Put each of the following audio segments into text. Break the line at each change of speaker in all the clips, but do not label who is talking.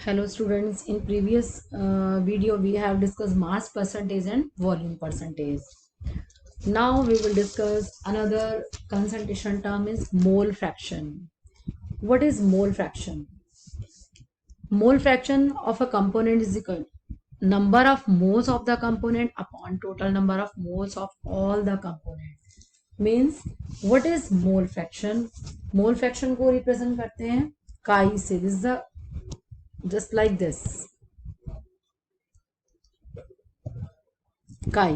Hello students, in previous video we have discussed mass percentage and volume percentage. Now we will discuss another concentration term is mole fraction. What is mole fraction? Mole fraction of a component is equal number of moles of the component upon total number of moles of all the component. Means what is mole fraction? Mole fraction को represent करते हैं chi से. This is the just like this chi.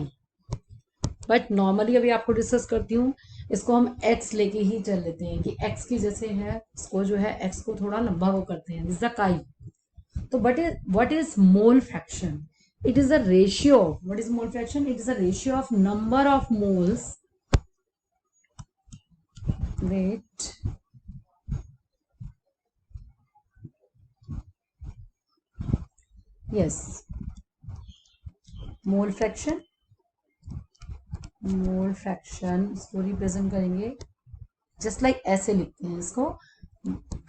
But normally अभी आपको discuss करती हूँ, इसको हम x लेके ही चल लेते हैं कि x की जैसे है, इसको जो है x को थोड़ा लंबा वो करते हैं. This the chi. तो but what is mole fraction? It is a ratio. What is mole fraction? It is a ratio of number of moles. Wait. Yes. Mole fraction. Mole fraction इसको represent करेंगे just like ऐसे लिखते हैं इसको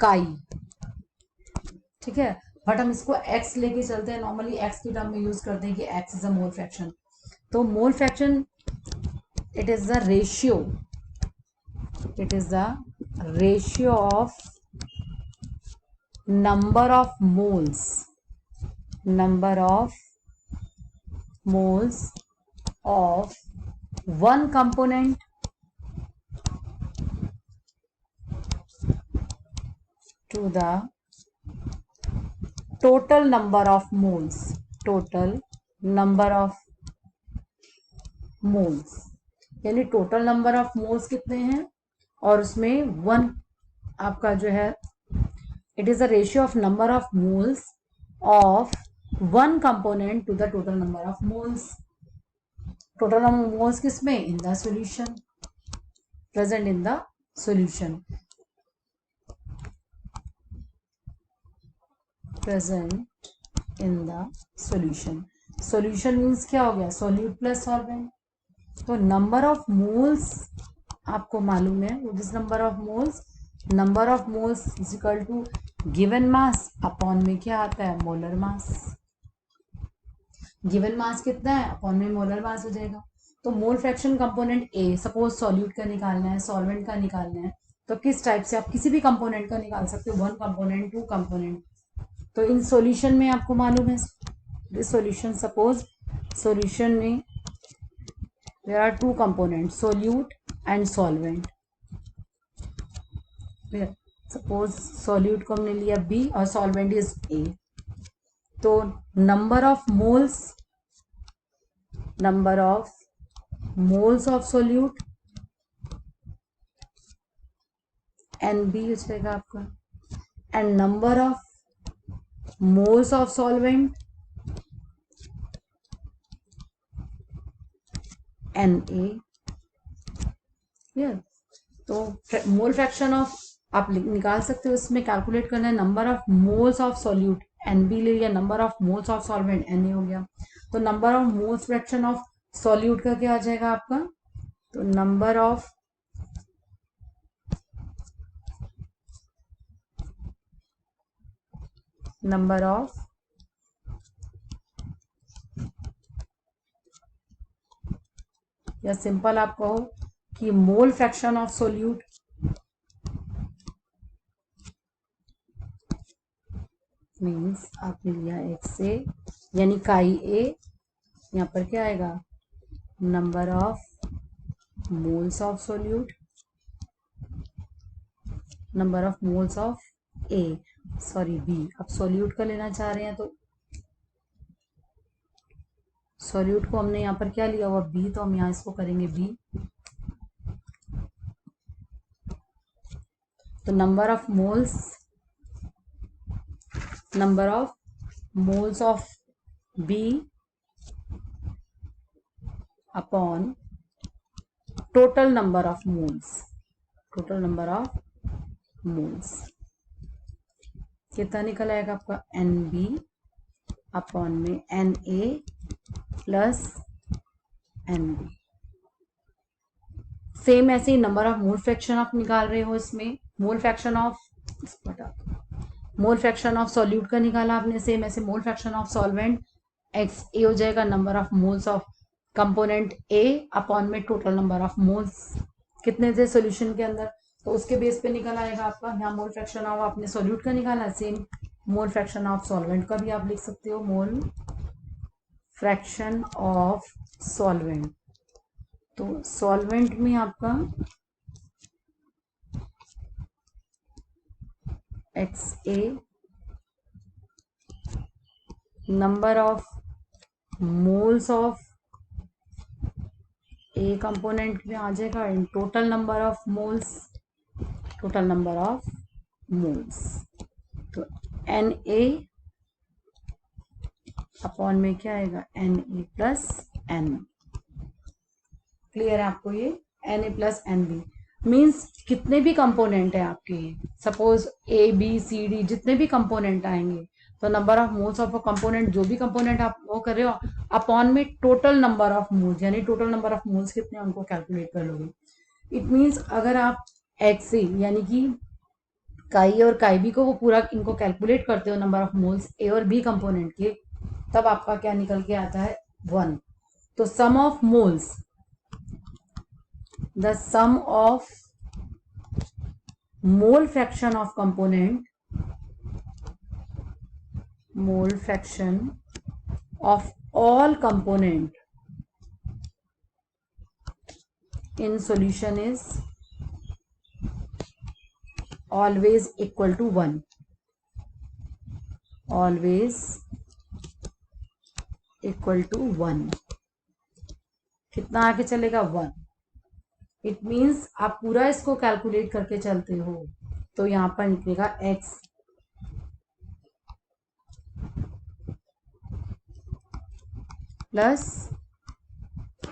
काई. ठीक है, बट हम इसको x लेके चलते हैं. नॉर्मली x की टर्म में यूज करते हैं कि x is a mole fraction. तो mole fraction it is the ratio. It is the ratio of number of moles of one component to the total number of moles. यानी total number of moles कितने हैं और उसमें one आपका जो है it is the ratio of number of moles of one component to the total number of moles. Total number of moles किसमें? In the solution. Present in the solution. Present in the solution. Solution means क्या हो गया? Solute plus solvent. तो number of moles आपको मालूम है. What is number of moles? Number of moles is equal to given mass upon में क्या आता है? Molar mass. गिवन मास कितना है अपॉन में मोलर मास हो जाएगा. तो मोल फ्रैक्शन कंपोनेंट ए, सपोज सॉल्यूट का निकालना है, सॉल्वेंट का निकालना है, तो किस टाइप से आप किसी भी कंपोनेंट का निकाल सकते हो. One component, two component. तो इन सॉल्यूशन में आपको मालूम है दिस सॉल्यूशन, सपोज सॉल्यूशन में there are two components, solute and solvent. Suppose solute को हमने लिया B और सॉल्वेंट इज A. तो number of moles of solute NB हो जाएगा आपका, and number of moles of solvent Na. तो मोल फ्रैक्शन ऑफ आप निकाल सकते हो. इसमें कैलकुलेट करना है number of moles of solute NB ले लिया, number of moles of solvent Na हो गया. तो number of moles fraction of solute का क्या आ जाएगा आपका? तो नंबर ऑफ या सिंपल आप कहो कि मोल फ्रैक्शन ऑफ सॉल्यूट मीन्स आपने लिया एक से, यानी काई ए. यहाँ पर क्या आएगा? Number of moles of solute, number of moles of A, sorry B. अब सॉल्यूट का लेना चाह रहे हैं तो सॉल्यूट को हमने यहाँ पर क्या लिया हुआ? बी. तो हम यहाँ इसको करेंगे बी. तो number of moles of B upon total number of moles. कितना निकल आएगा आपका? NB अपॉन में Na प्लस NB. सेम ऐसे ही नंबर ऑफ मोल फ्रैक्शन आप निकाल रहे हो. इसमें mole fraction of mole fraction of solute का निकाला आपने, सेम ऐसे mole fraction of solvent X A हो जाएगा number of moles of component A upon में टोटल नंबर ऑफ मोल्स कितने थे सॉल्यूशन के अंदर, तो उसके बेस पे निकल आएगा आपका। यहाँ मोल फ्रैक्शन ऑफ आपने सॉल्यूट का निकाला, same mole fraction of solvent का भी आप लिख सकते हो, मोल फ्रैक्शन ऑफ सॉल्वेंट। तो सॉल्वेंट में आपका x A number of moles of A component में आ जाएगा in total number of moles, total number of moles. तो एन ए अपॉन में क्या आएगा, n A plus n. Clear है आपको ये, n A plus N B means कितने भी कंपोनेंट है आपके, suppose A B C D जितने भी कंपोनेंट आएंगे, तो number of moles of component, जो भी कंपोनेंट आप वो कर रहे हो, अपॉन में टोटल नंबर ऑफ मोल्स, यानी टोटल नंबर ऑफ मोल्स कितने उनको कैलकुलेट कर लोगे। इट मीन्स अगर आप एक्स ए यानी कि काई और काई बी को वो पूरा इनको कैलकुलेट करते हो नंबर ऑफ मोल्स ए और बी कंपोनेंट के, तब आपका क्या निकल के आता है, 1। तो sum of moles, the sum of mole fraction of component, mole fraction of all component in solution is always equal to 1, always equal to 1। कितना आगे चलेगा, 1। इट मीन्स आप पूरा इसको कैलकुलेट करके चलते हो तो यहां पर निकलेगा x plus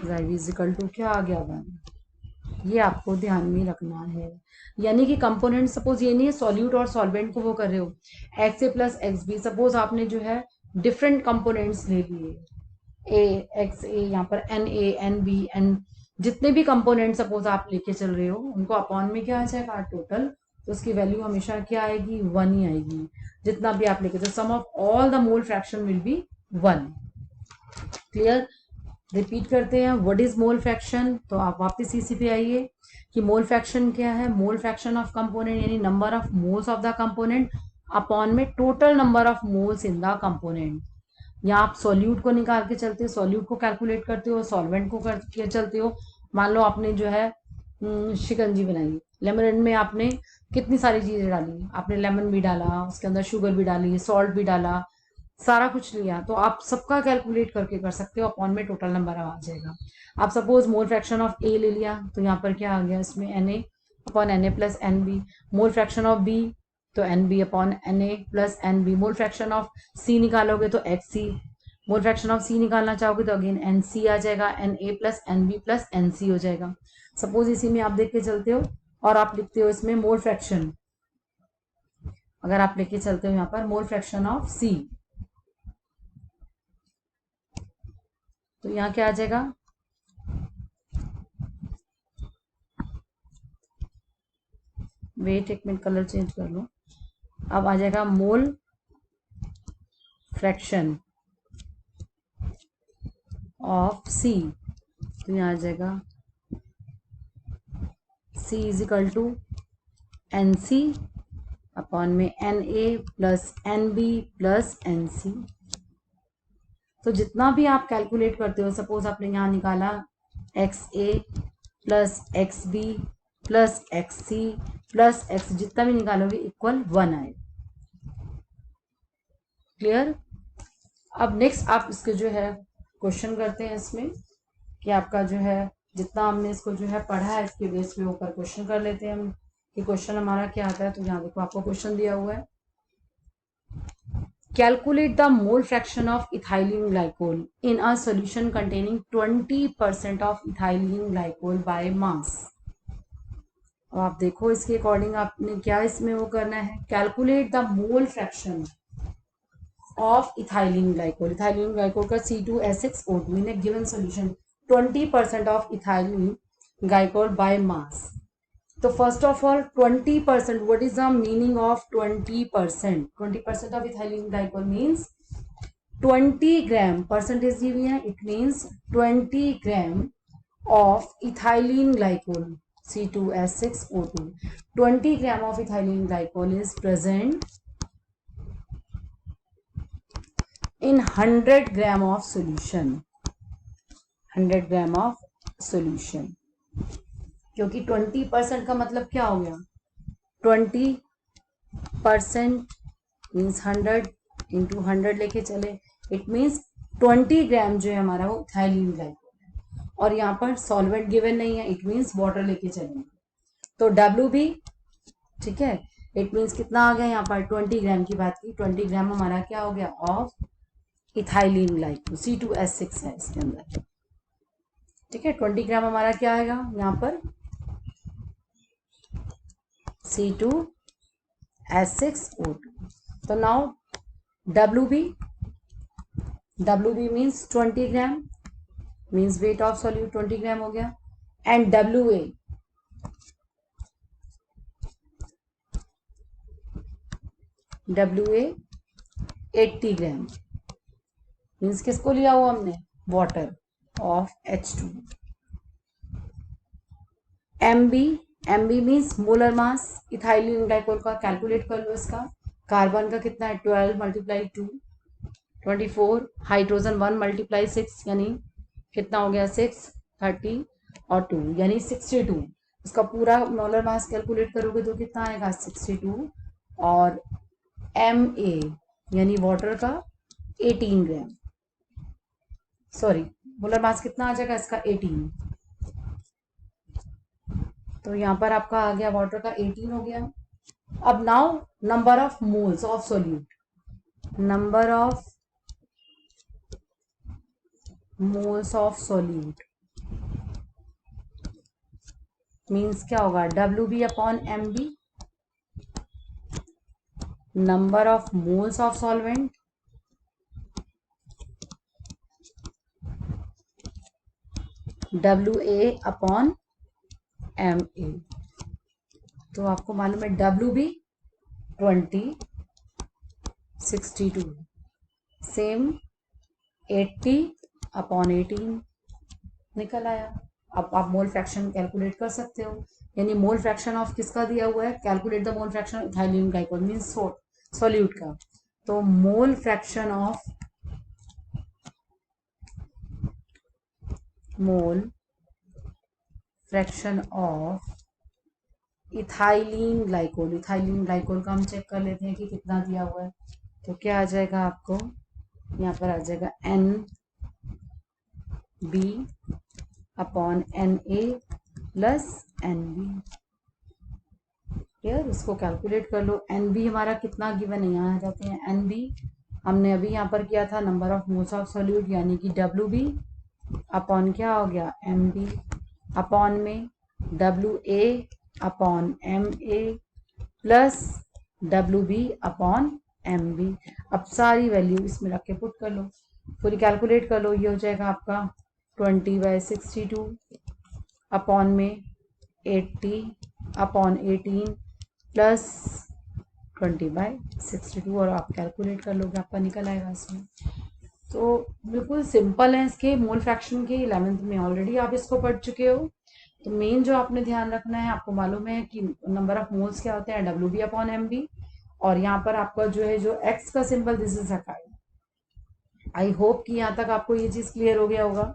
y is equal to क्या आ गया, 1। ये आपको ध्यान में रखना है, यानी कि कंपोनेंट सपोज ये नहीं है सॉल्यूट और सॉल्वेंट को वो कर रहे हो, x A plus X B, suppose आपने जो है डिफरेंट कंपोनेंट्स ले लिए, ए एक्स ए, यहाँ पर n A n B n, जितने भी कंपोनेंट सपोज आप लेके चल रहे हो उनको अपॉन में क्या आ जाएगा, टोटल। तो उसकी वैल्यू हमेशा क्या आएगी, 1 ही आएगी जितना भी आप लेके, तो sum of all the mole fraction will be 1। Clear, repeat करते हैं, व्हाट इज मोल फ्रैक्शन। तो आप वापस इसी पे आइए कि मोल फ्रैक्शन क्या है, मोल फ्रैक्शन ऑफ कंपोनेंट यानी number of moles of the component upon में total number of moles in the component. या आप सॉल्यूट को निकाल के चलते हो, सॉल्यूट को कैलकुलेट करते हो, सॉल्वेंट को करके चलते हो। मान लो आपने जो है शिकंजी बनाई, लेमन में आपने कितनी सारी चीजें डाली, आपने लेमन भी डाला, उसके अंदर शुगर भी डाली, सॉल्ट भी डाला, सारा कुछ लिया, तो आप सबका कैलकुलेट करके कर सकते हो, अपॉन में टोटल नंबर आ जाएगा। आप suppose mole fraction of A ले लिया, तो यहाँ पर क्या आ गया, इसमें N A upon N A plus N B. Mole fraction of B तो N B upon N A plus N B. Mole fraction of C निकालोगे तो X C. Mole fraction of C निकालना चाहोगे तो अगेन एन सी आ जाएगा, N A plus N B plus N C हो जाएगा। सपोज इसी में आप देख के चलते हो और आप लिखते हो इसमें मोल फ्रैक्शन, अगर आप लेके चलते हो यहाँ पर मोल फ्रैक्शन ऑफ सी, तो यहाँ क्या आ जाएगा, वेट एक मिनट कलर चेंज कर लो, अब आ जाएगा मोल फ्रैक्शन ऑफ सी, तो यहाँ आ जाएगा C is equal to N C upon में N A plus N B plus N C. तो जितना भी आप कैलकुलेट करते हो, सपोज आपने यहाँ निकाला X A plus X B plus X C plus X, जितना भी निकालोगे इक्वल 1 आए। क्लियर। अब नेक्स्ट आप इसके जो है क्वेश्चन करते हैं इसमें कि आपका जो है जितना हमने इसको जो है पढ़ा है इसके बेस पे ऊपर क्वेश्चन कर लेते हैं हम कि क्वेश्चन हमारा क्या आता है। तो यहाँ देखो आपको क्वेश्चन दिया हुआ है, calculate the mole fraction of ethylene glycol in a solution containing 20% of ethylene glycol by मास। अब आप देखो इसके अकॉर्डिंग आपने क्या इसमें वो करना है, calculate the mole fraction of ethylene glycol. Ethylene glycol का C2H6O2 in a given solution 20% of ethylene glycol by mass. तो first of all 20%, what is the meaning of 20%? 20% of ethylene glycol means 20 gram, percentage दी हुई है, it means 20 gram of ethylene glycol C2H6O2. 20 gram of ethylene glycol is present in 100 gram of solution. 100 gram of solution. क्योंकि 20% का मतलब क्या हो गया? 20% means 100 into 100 लेके चले, इट मीन्स 20 ग्राम जो है हमारा वो इथाइलिन ग्लाइकोल, और यहाँ पर सॉल्वेंट गिवन नहीं है, इट मीन्स वाटर लेके चलेंगे, तो डब्ल्यू भी ठीक है, इट मीन्स कितना आ गया यहाँ पर 20 ग्राम की बात की, 20 ग्राम हमारा क्या हो गया ऑफ इथाइलिन ग्लाइकोल, C2H6 है इसके अंदर, ठीक है। 20 ग्राम हमारा क्या आएगा यहाँ पर C2H6O2। तो now WB means 20 gram, means weight of solute 20 ग्राम हो गया, एंड WA 80 ग्राम, मीन्स किसको लिया हुआ हमने, water of H2। MB means molar mass ethylene glycol का, कैलकुलेट कर लो इसका, कार्बन का कितना है 12 मल्टीप्लाई 2 24, हाइड्रोजन 1 मल्टीप्लाई 6 यानी कितना हो गया 6, 30 और 2 यानी 62। इसका पूरा मोलर मास कैलकुलेट करोगे तो कितना आएगा 62, और MA यानी वाटर का 18 ग्राम, सॉरी मोलर मास कितना आ जाएगा इसका 18, तो यहाँ पर आपका आ गया वाटर का 18 हो गया। अब now number of moles of solute, number of moles of solute means क्या होगा WB upon MB, number of moles of solvent WA upon MA। तो आपको मालूम है WB 20, 62, सेम 80 अपॉन 18 निकल आया। अब आप मोल फ्रैक्शन कैलकुलेट कर सकते हो, यानी मोल फ्रैक्शन ऑफ किसका दिया हुआ है, calculate the mole fraction of ethylene glycol means solute का, तो mole fraction of ethylene glycol का हम चेक कर लेते हैं कि कितना दिया हुआ है, तो क्या आ जाएगा आपको यहाँ पर आ जाएगा NB अपॉन NA प्लस NB, यार इसको कैलकुलेट कर लो। NB हमारा कितना गिवन है, यहाँ आ जाते हैं NB हमने अभी यहाँ पर किया था number of moles of solute, यानी कि WB अपॉन क्या हो गया MB अपॉन में WA upon MA plus WB upon MB। अब सारी वैल्यू इसमें रख के पुट कर लो, पूरी कैलकुलेट कर लो, ये हो जाएगा आपका 20/62 अपॉन में 80 अपॉन 18 प्लस 20/62, और आप कैलकुलेट कर लोगे आपका निकल आएगा इसमें। तो बिल्कुल सिंपल है, इसके मोल फ्रैक्शन के 11th में ऑलरेडी आप इसको पढ़ चुके हो। तो मेन जो आपने ध्यान रखना है, आपको मालूम है कि नंबर ऑफ मोल्स क्या होते हैं WB अपॉन MB, और यहाँ पर आपका जो है जो X का सिंबल दिस इज अकाइड। आई होप कि यहाँ तक आपको ये चीज क्लियर हो गया होगा।